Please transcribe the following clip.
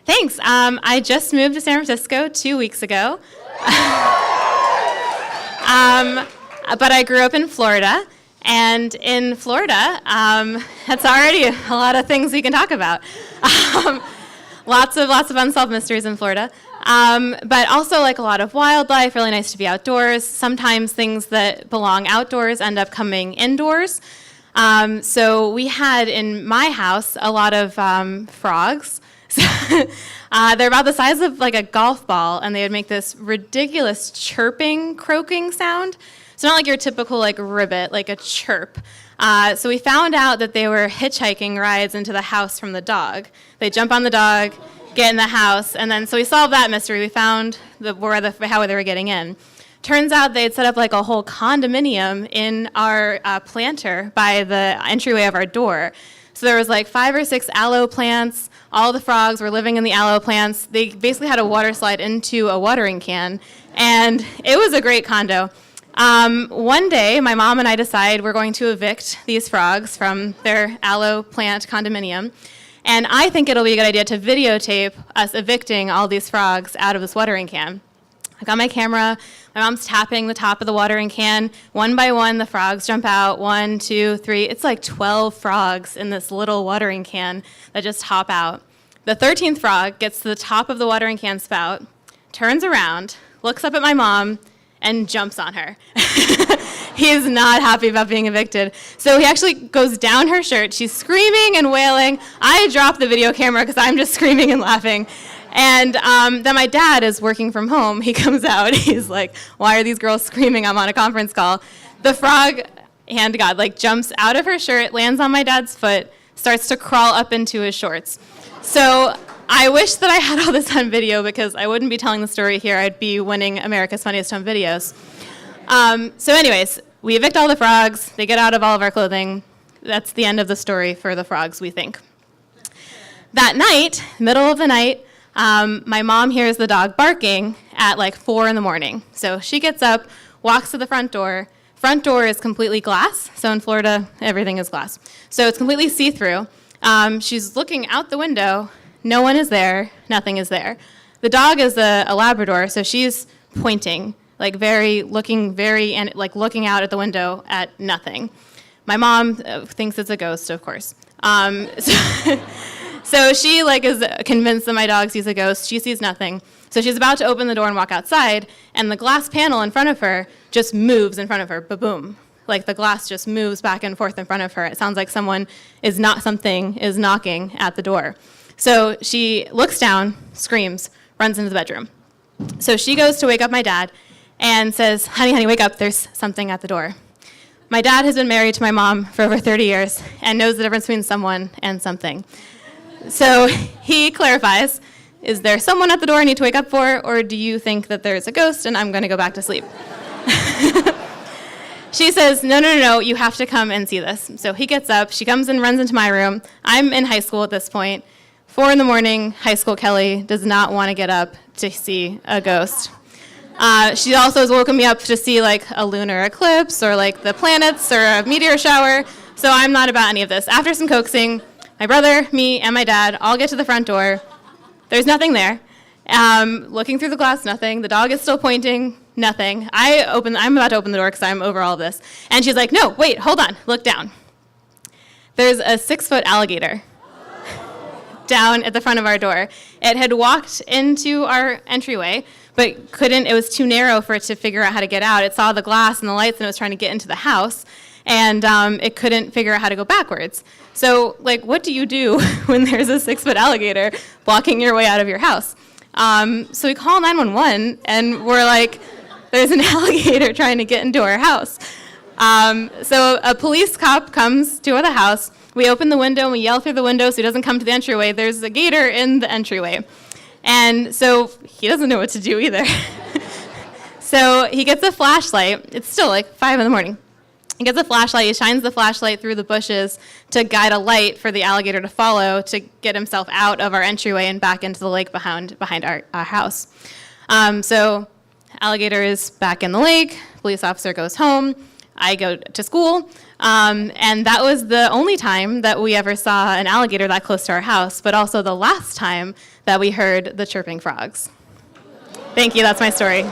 Thanks. I just moved to San Francisco 2 weeks ago. But I grew up in Florida. And in Florida, that's already a lot of things we can talk about. Lots of unsolved mysteries in Florida. But also like a lot of wildlife, really nice to be outdoors. Sometimes things that belong outdoors end up coming indoors. So we had in my house a lot of frogs. They're about the size of like a golf ball, and they would make this ridiculous chirping, croaking sound. So not like your typical like ribbit, like a chirp. So we found out that they were hitchhiking rides into the house from the dog. They jump on the dog, get in the house, and then so we solved that mystery. We found how they were getting in. Turns out they'd set up like a whole condominium in our planter by the entryway of our door. So there was like 5 or 6 aloe plants. All the frogs were living in the aloe plants. They basically had a water slide into a watering can, and it was a great condo. One day, my mom and I decide we're going to evict these frogs from their aloe plant condominium, and I think it'll be a good idea to videotape us evicting all these frogs out of this watering can. I got my camera. My mom's tapping the top of the watering can. One by one, the frogs jump out. 1, 2, 3. It's like 12 frogs in this little watering can that just hop out. The 13th frog gets to the top of the watering can spout, turns around, looks up at my mom, and jumps on her. He is not happy about being evicted. So he actually goes down her shirt. She's screaming and wailing. I drop the video camera because I'm just screaming and laughing. And then my dad is working from home. He comes out. He's like, why are these girls screaming? I'm on a conference call. The frog, hand to God, like jumps out of her shirt, lands on my dad's foot, starts to crawl up into his shorts. So I wish that I had all this on video because I wouldn't be telling the story here. I'd be winning America's Funniest Home Videos. So anyways, we evict all the frogs. They get out of all of our clothing. That's the end of the story for the frogs, we think. That night, middle of the night, my mom hears the dog barking at like 4 in the morning. So she gets up, walks to the front door. Front door is completely glass. So in Florida, everything is glass. So it's completely see-through. She's looking out the window. No one is there. Nothing is there. The dog is a Labrador, so she's pointing, like looking out at the window at nothing. My mom thinks it's a ghost, of course. So she is convinced that my dog sees a ghost. She sees nothing. So she's about to open the door and walk outside, and the glass panel in front of her just moves in front of her. Ba-boom. Like the glass just moves back and forth in front of her. It sounds like something is knocking at the door. So she looks down, screams, runs into the bedroom. So she goes to wake up my dad and says, honey, wake up. There's something at the door. My dad has been married to my mom for over 30 years and knows the difference between someone and something. So he clarifies, is there someone at the door I need to wake up for, or do you think that there's a ghost and I'm going to go back to sleep? She says, no, you have to come and see this. So he gets up, she comes and runs into my room. I'm in high school at this point. 4 in the morning, high school Kelli does not want to get up to see a ghost. She also has woken me up to see like a lunar eclipse or like the planets or a meteor shower. So I'm not about any of this. After some coaxing, my brother, me, and my dad all get to the front door. There's nothing there. Looking through the glass, nothing. The dog is still pointing, nothing. I'm about to open the door because I'm over all of this. And she's like, no, wait, hold on, look down. There's a 6-foot alligator down at the front of our door. It had walked into our entryway, but it was too narrow for it to figure out how to get out. It saw the glass and the lights and it was trying to get into the house, and it couldn't figure out how to go backwards. So, what do you do when there's a 6-foot alligator blocking your way out of your house? So we call 911, and we're like, there's an alligator trying to get into our house. So a police cop comes to the house. We open the window, and we yell through the window so he doesn't come to the entryway. There's a gator in the entryway. And so he doesn't know what to do either. So he gets a flashlight. It's still 5 in the morning. He gets a flashlight. He shines the flashlight through the bushes to guide a light for the alligator to follow to get himself out of our entryway and back into the lake behind our house. So alligator is back in the lake. Police officer goes home. I go to school, and that was the only time that we ever saw an alligator that close to our house, but also the last time that we heard the chirping frogs. Thank you, that's my story.